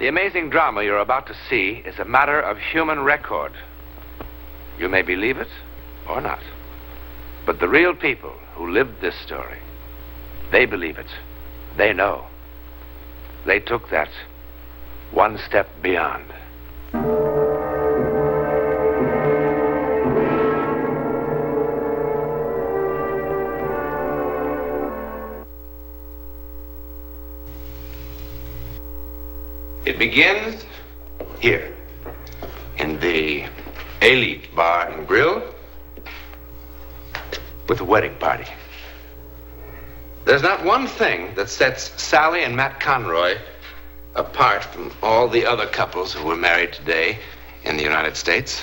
The amazing drama you're about to see is a matter of human record. You may believe it or not. But the real people who lived this story, they believe it. They know. They took that one step beyond. It begins here, in the Elite Bar and Grill, with a wedding party. There's not one thing that sets Sally and Matt Conroy apart from all the other couples who were married today in the United States.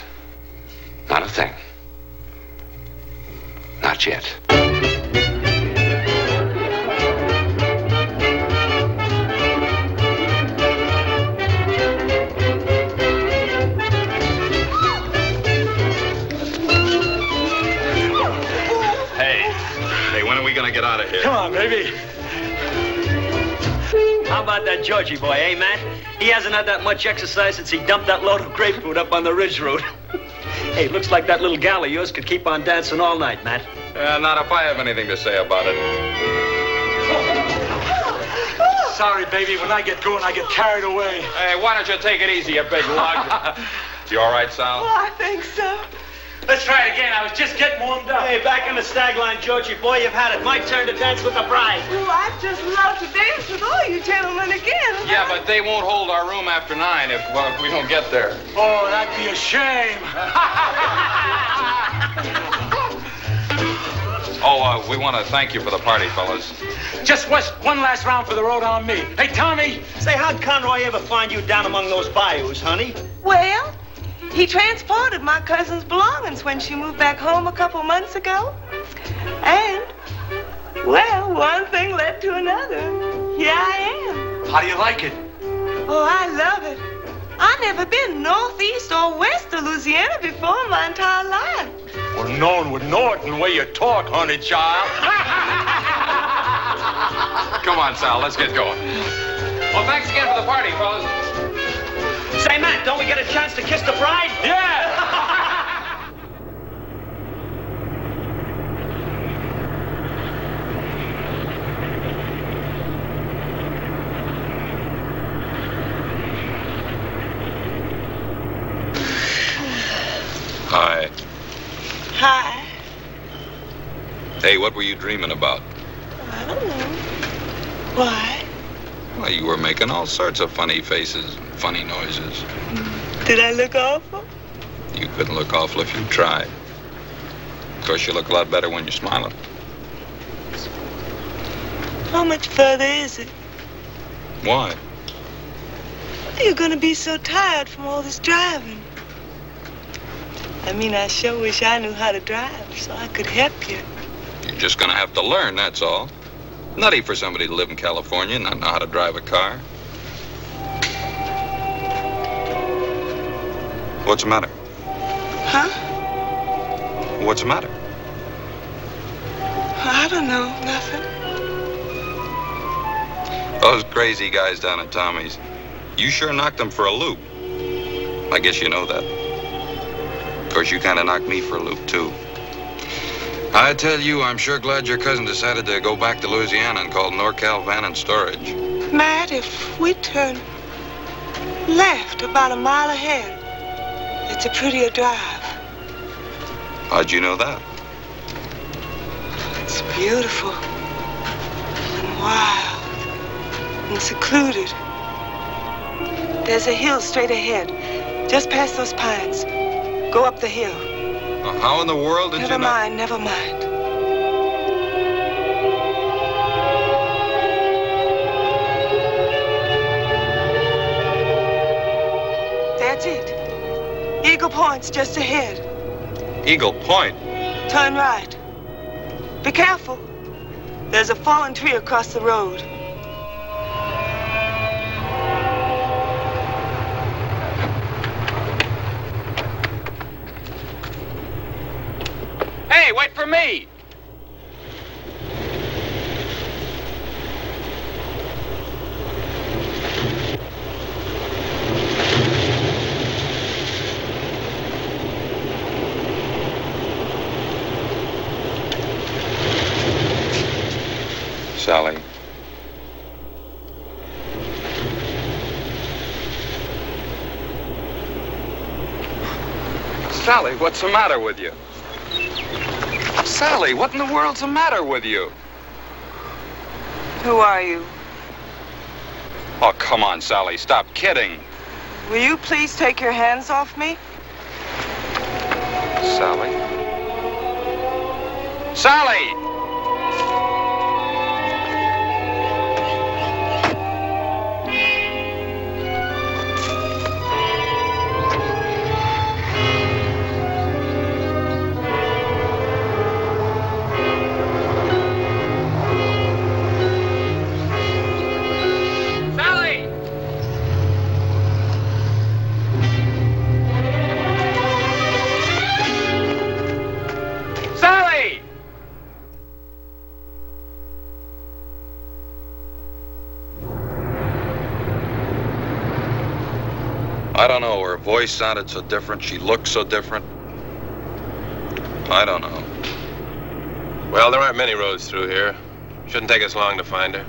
Not a thing. Not yet. Get out of here. Come on, baby. How about that Georgie boy, eh, Matt? He hasn't had that much exercise since he dumped that load of grapefruit up on the Ridge Road. Hey, looks like that little gal of yours could keep on dancing all night, Matt. Not if I have anything to say about it. Sorry, baby. When I get going, I get carried away. Hey, why don't you take it easy, you big lug? You all right, Sal? Oh, I think so. Let's try it again. I was just getting warmed up. Hey, back in the stag line, Georgie boy, you've had it. My turn to dance with the bride. Oh, I'd just love to dance with all you gentlemen again. Yeah, but they won't hold our room after 9 if we don't get there. Oh, that'd be a shame. We want to thank you for the party, fellas. Just one last round for the road on me. Hey, Tommy. Say, how'd Conroy ever find you down among those bayous, honey? Well, he transported my cousin's belongings when she moved back home a couple months ago. And, well, one thing led to another. Here I am. How do you like it? Oh, I love it. I've never been northeast or west of Louisiana before in my entire life. Well, no one would know it in the way you talk, honey child. Come on, Sal, let's get going. Well, thanks again for the party, fellas. Say, Matt, don't we get a chance to kiss the bride? Yeah! Hi. Hi. Hey, what were you dreaming about? I don't know. Why? Well, you were making all sorts of funny faces and funny noises. Did I look awful? You couldn't look awful if you tried. Of course, you look a lot better when you're smiling. How much further is it? Why? You're gonna be so tired from all this driving. I mean, I sure wish I knew how to drive so I could help you. You're just gonna have to learn, that's all. Nutty for somebody to live in California and not know how to drive a car. What's the matter? Huh? What's the matter? I don't know, nothing. Those crazy guys down at Tommy's. You sure knocked them for a loop. I guess you know that. Of course, you kind of knocked me for a loop, too. I tell you, I'm sure glad your cousin decided to go back to Louisiana and called NorCal Van and Storage. Matt, if we turn left about a mile ahead, it's a prettier drive. How'd you know that? It's beautiful and wild and secluded. There's a hill straight ahead, just past those pines. Go up the hill. How in the world did you know? Never mind. That's it. Eagle Point's just ahead. Eagle Point? Turn right. Be careful. There's a fallen tree across the road. Hey, wait for me! Sally. Sally, what's the matter with you? Sally, what in the world's the matter with you? Who are you? Oh, come on, Sally, stop kidding. Will you please take your hands off me? Sally? Sally! I don't know. Her voice sounded so different. She looked so different. I don't know. Well, there aren't many roads through here. Shouldn't take us long to find her.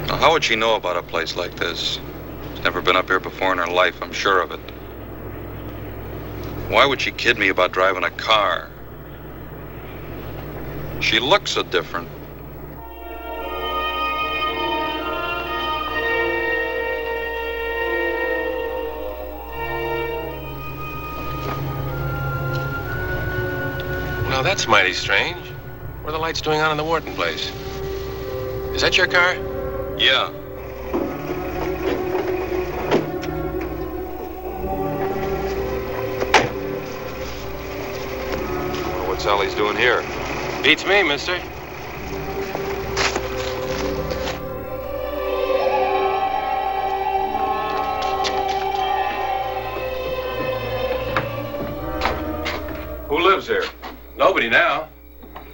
How would she know about a place like this? She's never been up here before in her life, I'm sure of it. Why would she kid me about driving a car? She looks so different. Now, that's mighty strange. What are the lights doing on in the Wharton place? Is that your car? Yeah. Well, what Sally's doing here? Beats me, mister. Who lives here? Nobody now.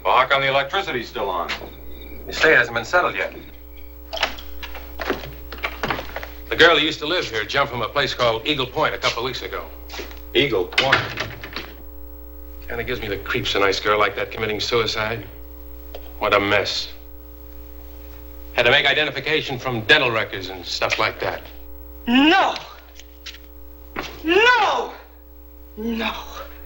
Well, how come the electricity's still on? The estate hasn't been settled yet. The girl who used to live here jumped from a place called Eagle Point a couple of weeks ago. Eagle Point. Kind of gives me the creeps, a nice girl like that committing suicide. What a mess. Had to make identification from dental records and stuff like that. No! No! No!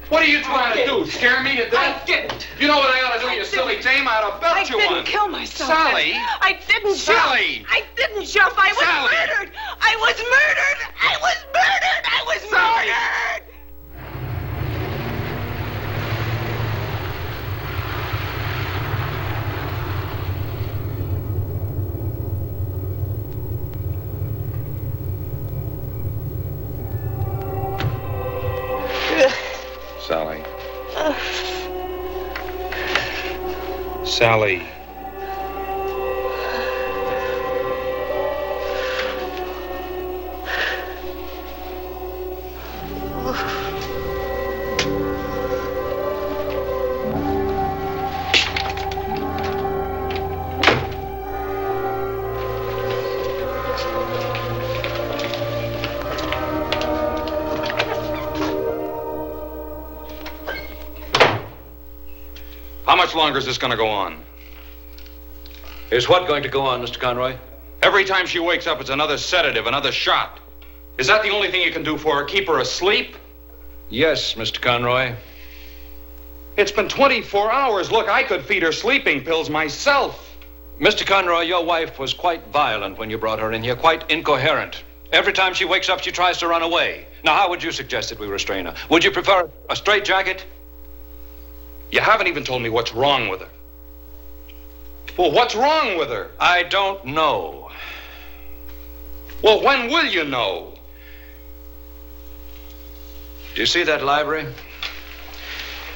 What are you trying to do? Scare me to death? I didn't. You know what I ought to do, you silly dame? I ought to belt you one. I didn't kill myself. Sally! I didn't Sally! jump. I didn't jump. I was Sally! murdered. I was murdered. I was murdered. I was murdered. Sally. Sally. How much longer is this going to go on? Is what going to go on, Mr. Conroy? Every time she wakes up, it's another sedative, another shot. Is that the only thing you can do for her? Keep her asleep? Yes, Mr. Conroy. It's been 24 hours. Look, I could feed her sleeping pills myself. Mr. Conroy, your wife was quite violent when you brought her in here, quite incoherent. Every time she wakes up, she tries to run away. Now, how would you suggest that we restrain her? Would you prefer a straitjacket? You haven't even told me what's wrong with her. Well, what's wrong with her? I don't know. Well, when will you know? Do you see that library?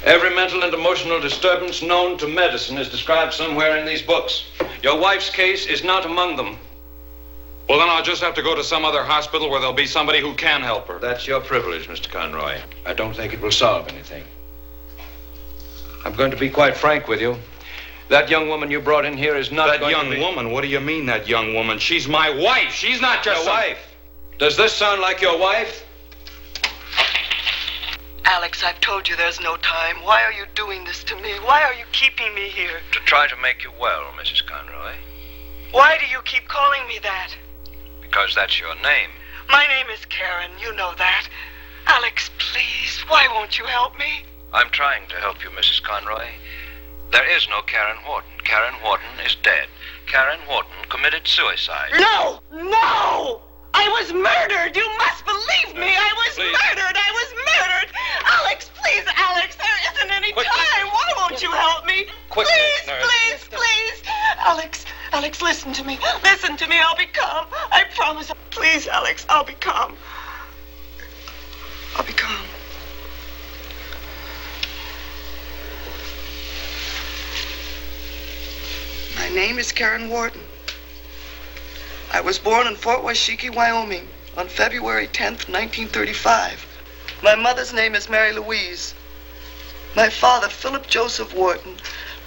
Every mental and emotional disturbance known to medicine is described somewhere in these books. Your wife's case is not among them. Well, then I'll just have to go to some other hospital where there'll be somebody who can help her. That's your privilege, Mr. Conroy. I don't think it will solve anything. I'm going to be quite frank with you. That young woman you brought in here is not That going young to be... woman? What do you mean, that young woman? She's my wife. She's not just Your wife? Does this sound like your wife? Alex, I've told you there's no time. Why are you doing this to me? Why are you keeping me here? To try to make you well, Mrs. Conroy. Why do you keep calling me that? Because that's your name. My name is Karen. You know that. Alex, please, why won't you help me? I'm trying to help you, Mrs. Conroy. There is no Karen Wharton. Karen Wharton is dead. Karen Wharton committed suicide. No! No! I was murdered! You must believe me! I was murdered! I was murdered! Alex, please, Alex, there isn't any time! Why won't you help me? Quickly, Please, nurse. please, please! Alex, listen to me. Listen to me. I'll be calm. I promise. Please, Alex, I'll be calm. I'll be calm. My name is Karen Wharton. I was born in Fort Washakie, Wyoming, on February 10th, 1935. My mother's name is Mary Louise. My father, Philip Joseph Wharton,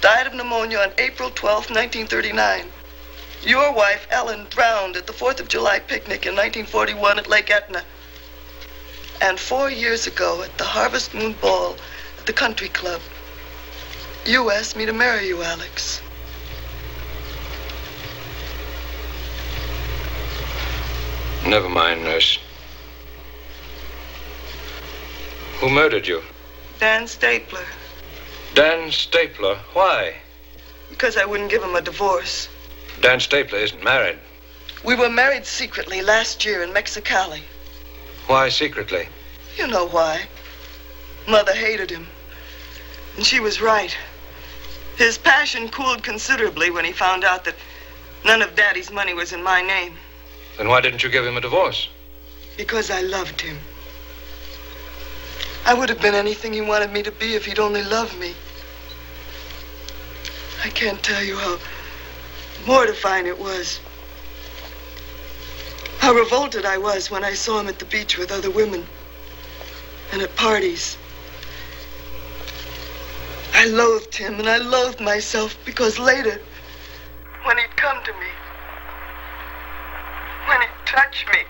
died of pneumonia on April 12th, 1939. Your wife, Ellen, drowned at the 4th of July picnic in 1941 at Lake Etna. And 4 years ago at the Harvest Moon Ball at the Country Club, you asked me to marry you, Alex. Never mind, nurse. Who murdered you? Dan Stapler. Dan Stapler. Why? Because I wouldn't give him a divorce. Dan Stapler isn't married. We were married secretly last year in Mexicali. Why secretly? You know why. Mother hated him. And she was right. His passion cooled considerably when he found out that none of Daddy's money was in my name. Then why didn't you give him a divorce? Because I loved him. I would have been anything he wanted me to be if he'd only loved me. I can't tell you how mortifying it was. How revolted I was when I saw him at the beach with other women and at parties. I loathed him and I loathed myself because later, when he'd come to me, when he'd touch me,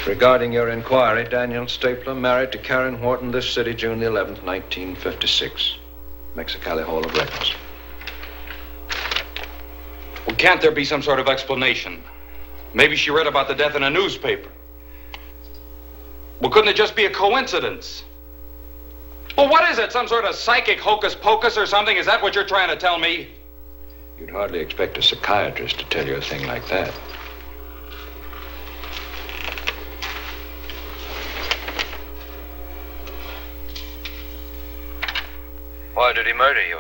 Regarding your inquiry, Daniel Stapler married to Karen Wharton this city, June the 11th, 1956. Mexicali Hall of Records. Well, can't there be some sort of explanation? Maybe she read about the death in a newspaper. Well, couldn't it just be a coincidence? Well, what is it? Some sort of psychic hocus pocus or something? Is that what you're trying to tell me? You'd hardly expect a psychiatrist to tell you a thing like that. Why did he murder you?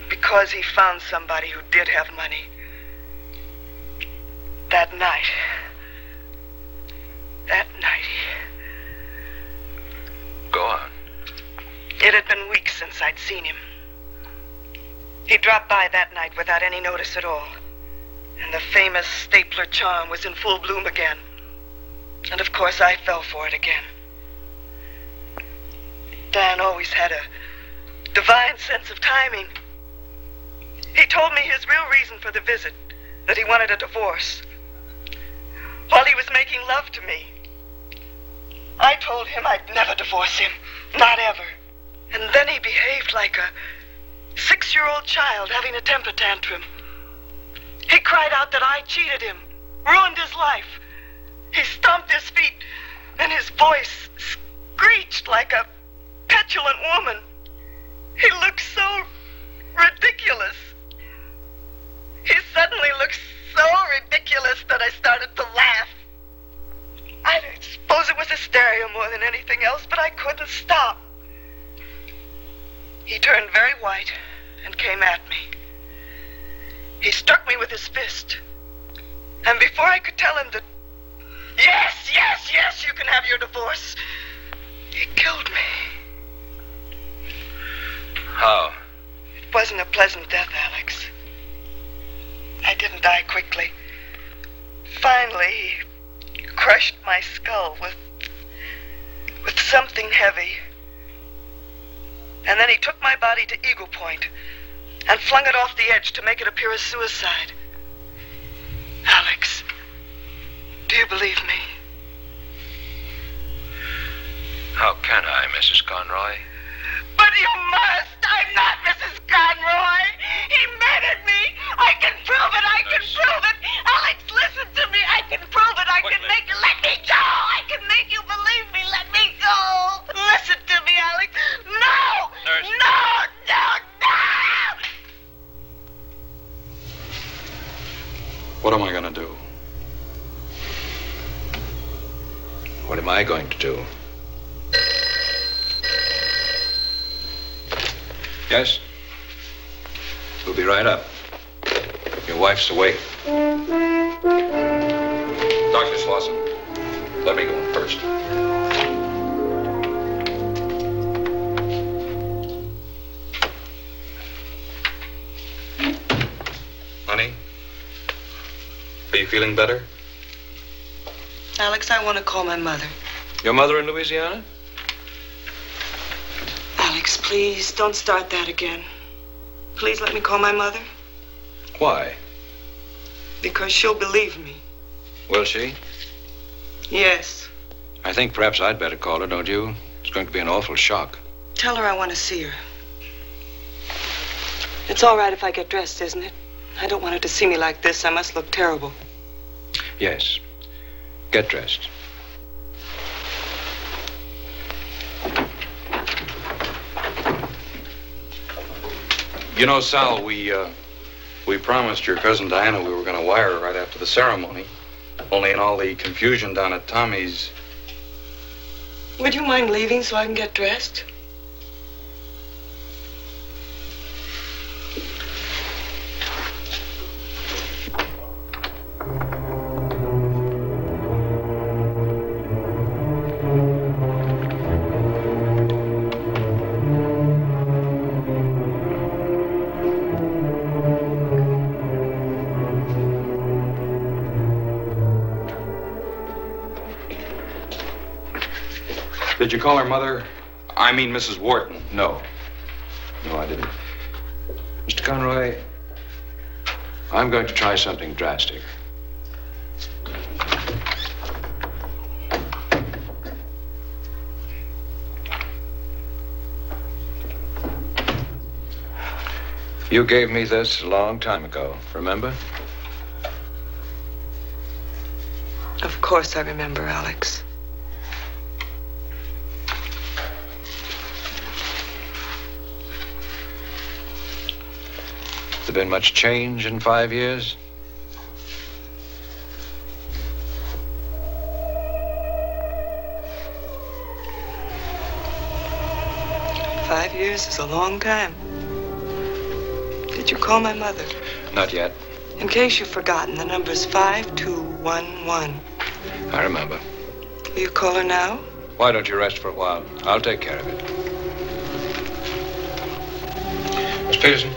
because he found somebody who did have money. That night. Go on. It had been weeks since I'd seen him. He dropped by that night without any notice at all. And the famous Stapler charm was in full bloom again. And of course I fell for it again. Dan always had a divine sense of timing. He told me his real reason for the visit, that he wanted a divorce. While he was making love to me, I told him I'd never divorce him, not ever. And then he behaved like a 6-year-old child having a temper tantrum. He cried out that I cheated him, ruined his life. He stomped his feet, and his voice screeched like a petulant woman. He looked so ridiculous. He suddenly looked so ridiculous that I started to laugh. I suppose it was hysteria more than anything else, but I couldn't stop. He turned very white and came at me. He struck me with his fist. And before I could tell him that, yes, you can have your divorce, he killed me. How? It wasn't a pleasant death, Alex. I didn't die quickly. Finally, he crushed my skull with something heavy. And then he took my body to Eagle Point and flung it off the edge to make it appear as suicide. Alex, do you believe me? How can I, Mrs. Conroy? But you must! I'm not Mrs. Conroy! He murdered me! I can prove it! I can prove it! Alex, listen to me! I can prove it! I can make you... Let me go! I can make you believe me! Let me go! Listen to me, Alex! No! Nurse. No! No! No! What am I going to do? What am I going to do? Yes? We'll be right up. Your wife's awake. Dr. Slauson, let me go in first. Honey? Are you feeling better? Alex, I want to call my mother. Your mother in Louisiana? Alex, please, don't start that again. Please let me call my mother. Why? Because she'll believe me. Will she? Yes. I think perhaps I'd better call her, don't you? It's going to be an awful shock. Tell her I want to see her. It's all right if I get dressed, isn't it? I don't want her to see me like this. I must look terrible. Yes. Get dressed. You know, Sal, we promised your cousin Diana we were going to wire her right after the ceremony. Only in all the confusion down at Tommy's. Would you mind leaving so I can get dressed? Did you call her mother? I mean, Mrs. Wharton. No. No, I didn't. Mr. Conroy, I'm going to try something drastic. You gave me this a long time ago, remember? Of course I remember, Alex. Has there been much change in 5 years? Five years is a long time. Did you call my mother? Not yet. In case you've forgotten, the number's 5211. I remember. Will you call her now? Why don't you rest for a while? I'll take care of it. Miss Peterson?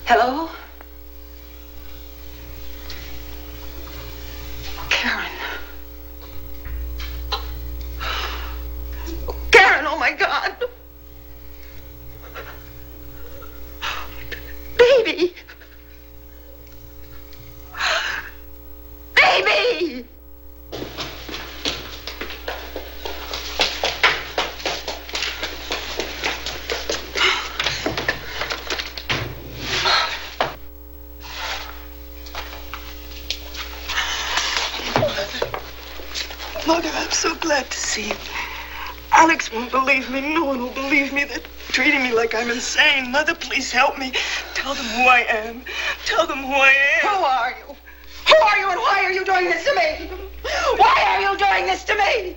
Hello? Karen. Karen, oh my God. Baby. Baby. Mother, I'm so glad to see you. Alex won't believe me. No one will believe me. They're treating me like I'm insane. Mother, please help me. Tell them who I am. Tell them who I am. Who are you? Who are you and why are you doing this to me? Why are you doing this to me?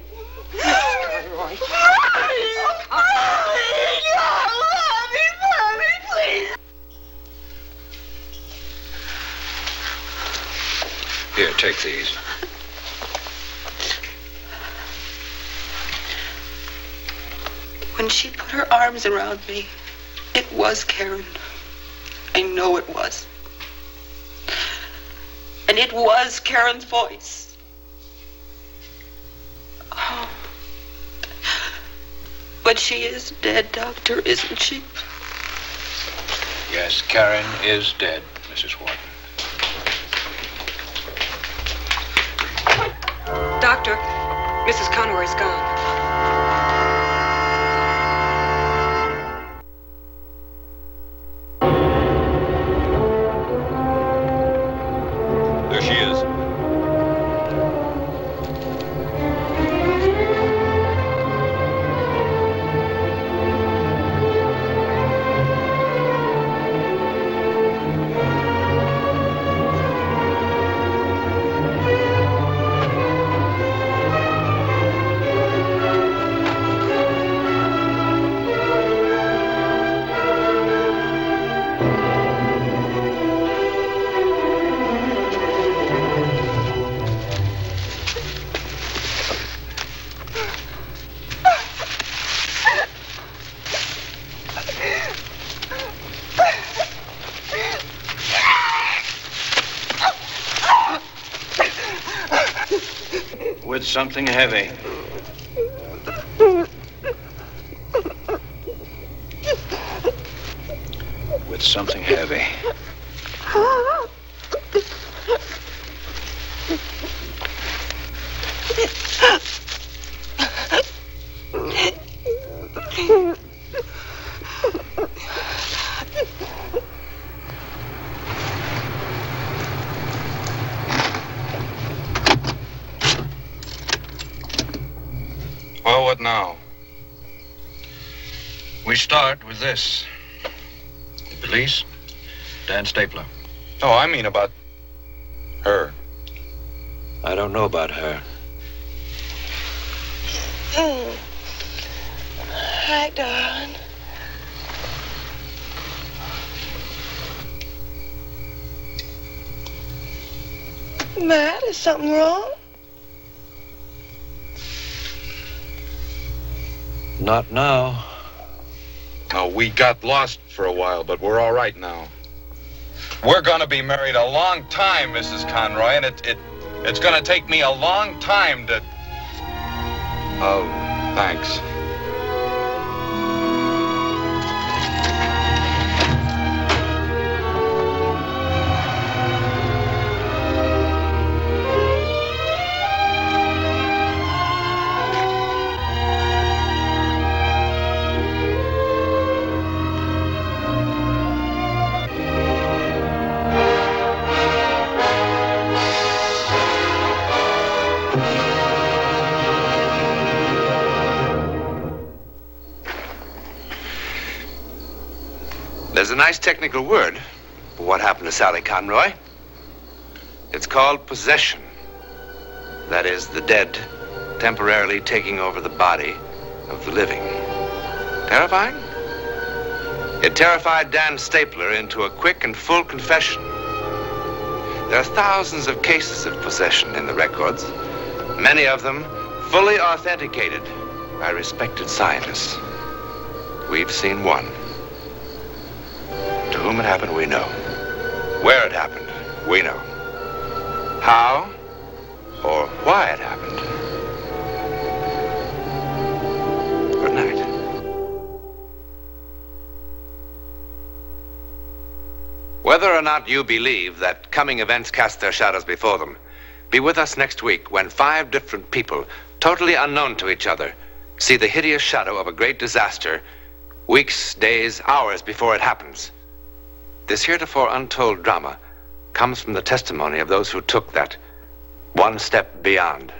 Mommy, please. Here, take these. When she put her arms around me, it was Karen. I know it was. And it was Karen's voice. Oh. But she is dead, Doctor, isn't she? Yes, Karen is dead, Mrs. Wharton. Doctor, Mrs. Conroy's gone. There she is. With something heavy. With something heavy. Well, what now? We start with this. The police, Dan Stapler. Oh, I mean about her. I don't know about her. Hi, darling. Matt, is something wrong? Not now. Oh, we got lost for a while, but we're all right now. We're gonna be married a long time, Mrs. Conroy, and it's gonna take me a long time to... Oh, thanks. There's a nice technical word for what happened to Sally Conroy. It's called possession. That is, the dead temporarily taking over the body of the living. Terrifying? It terrified Dan Stapler into a quick and full confession. There are thousands of cases of possession in the records, many of them fully authenticated by respected scientists. We've seen one. To whom it happened, we know. Where it happened, we know. How or why it happened. Good night. Whether or not you believe that coming events cast their shadows before them, be with us next week when 5 different people, totally unknown to each other, see the hideous shadow of a great disaster weeks, days, hours before it happens. This heretofore untold drama comes from the testimony of those who took that one step beyond.